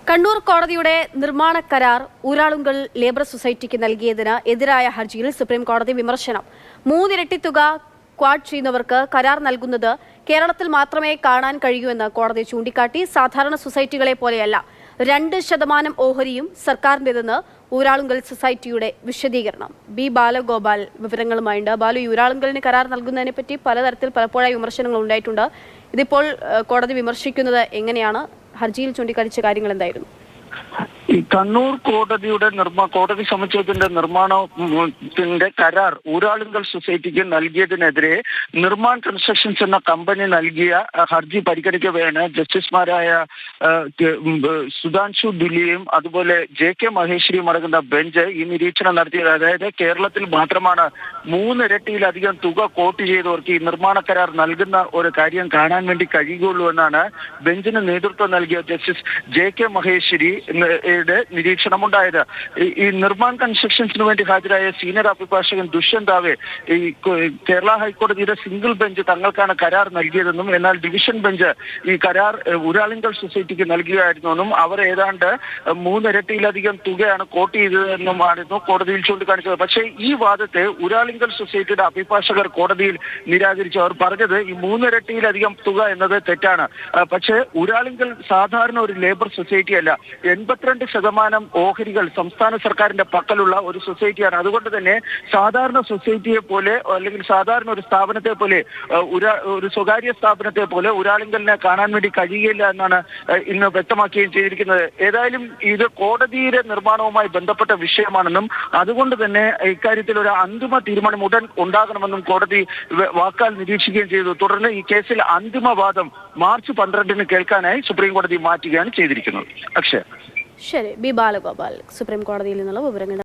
കണ്ണൂർ കോടതിയുടെ നിർമ്മാണ കരാർ ഊരാളുങ്കൽ ലേബർ സൊസൈറ്റിക്ക് നൽകിയതിന് എതിരായ ഹർജിയിൽ സുപ്രീം കോടതി വിമർശനം. മൂന്നിരട്ടി തുക ക്വാഡ് ചെയ്യുന്നവർക്ക് കരാർ നൽകുന്നത് കേരളത്തിൽ മാത്രമേ കാണാൻ കഴിയൂവെന്ന് കോടതി ചൂണ്ടിക്കാട്ടി. സാധാരണ സൊസൈറ്റികളെ പോലെയല്ല 2% ഓഹരിയും സർക്കാരിൻ്റെതെന്ന് ഊരാളുങ്കൽ സൊസൈറ്റിയുടെ വിശദീകരണം. ബി ബാലഗോപാൽ വിവരങ്ങളുമായുണ്ട്. ബാലു, ഈ ഊരാളുങ്കലിന് കരാർ നൽകുന്നതിനെ പറ്റി പലതരത്തിൽ പലപ്പോഴായി വിമർശനങ്ങൾ ഉണ്ടായിട്ടുണ്ട്. ഇതിപ്പോൾ കോടതി വിമർശിക്കുന്നത് എങ്ങനെയാണ്? ഹർജിയിൽ ചൂണ്ടിക്കാണിച്ച കാര്യങ്ങൾ എന്തായിരുന്നു? ഈ കണ്ണൂർ കോടതി സമുച്ചയത്തിന്റെ നിർമ്മാണത്തിന്റെ കരാർ ഊരാളുങ്കൽ സൊസൈറ്റിക്ക് നൽകിയതിനെതിരെ നിർമ്മാൺ കൺസ്ട്രക്ഷൻസ് എന്ന കമ്പനി നൽകിയ ഹർജി പരിഗണിക്കവെയാണ് ജസ്റ്റിസുമാരായ സുധാൻഷു ദില്ലിയും അതുപോലെ JK മഹേശ്വരിയും അടങ്ങുന്ന ബെഞ്ച് ഈ നിരീക്ഷണം നടത്തിയത്. അതായത് കേരളത്തിൽ മാത്രമാണ് 3 ഇരട്ടിയിലധികം തുക കോട്ട് ചെയ്തവർക്ക് ഈ നിർമ്മാണ കരാർ നൽകുന്ന ഒരു കാര്യം കാണാൻ വേണ്ടി കഴിയുകയുള്ളൂ എന്നാണ് ബെഞ്ചിന് നേതൃത്വം നൽകിയ ജസ്റ്റിസ് JK മഹേശ്വരി നിരീക്ഷണമുണ്ടായത്. ഈ നിർമ്മാൺ കൺസ്ട്രക്ഷൻസിന് വേണ്ടി ഹാജരായ സീനിയർ അഭിഭാഷകൻ ദുഷ്യന്ത് ദാവെ ഈ കേരള ഹൈക്കോടതിയുടെ സിംഗിൾ ബെഞ്ച് തങ്ങൾക്കാണ് കരാർ നൽകിയതെന്നും എന്നാൽ ഡിവിഷൻ ബെഞ്ച് ഈ കരാർ ഊരാളുങ്കൽ സൊസൈറ്റിക്ക് നൽകുകയായിരുന്നെന്നും അവർ ഏതാണ്ട് 3 ഇരട്ടിയിലധികം തുകയാണ് കോട്ട് ചെയ്തതെന്നുമായിരുന്നു കോടതിയിൽ ചൂണ്ടിക്കാണിച്ചത്. പക്ഷേ ഈ വാദത്തെ ഊരാളുങ്കൽ സൊസൈറ്റിയുടെ അഭിഭാഷകർ കോടതിയിൽ നിരാകരിച്ചു. അവർ പറഞ്ഞത് ഈ 3 ഇരട്ടിയിലധികം തുക എന്നത് തെറ്റാണ്. പക്ഷേ ഊരാളുങ്കൽ സാധാരണ ഒരു ലേബർ സൊസൈറ്റി അല്ല. 82% ഓഹരികൾ സംസ്ഥാന സർക്കാരിന്റെ പക്കലുള്ള ഒരു സൊസൈറ്റിയാണ്. അതുകൊണ്ട് തന്നെ സാധാരണ സൊസൈറ്റിയെ പോലെ അല്ലെങ്കിൽ സാധാരണ ഒരു സ്ഥാപനത്തെ പോലെ ഒരു സ്വകാര്യ സ്ഥാപനത്തെ പോലെ ഊരാളുങ്കലിനെ കാണാൻ വേണ്ടി കഴിയില്ല എന്നാണ് ഇന്ന് വ്യക്തമാക്കുകയും ചെയ്തിരിക്കുന്നത്. ഏതായാലും ഇത് കോടതിയുടെ നിർമ്മാണവുമായി ബന്ധപ്പെട്ട വിഷയമാണെന്നും അതുകൊണ്ട് തന്നെ ഇക്കാര്യത്തിൽ ഒരു അന്തിമ തീരുമാനം ഉടൻ ഉണ്ടാകണമെന്നും കോടതി വാക്കാൽ നിരീക്ഷിക്കുകയും ചെയ്തു. തുടർന്ന് ഈ കേസിൽ അന്തിമവാദം മാർച്ച് 12 കേൾക്കാനായി സുപ്രീം കോടതി മാറ്റുകയാണ് ചെയ്തിരിക്കുന്നത്. അക്ഷയ. ശരി, ബി ബാലഗോപാൽ സുപ്രീം കോടതിയിൽ നിന്നുള്ള വിവരങ്ങൾ.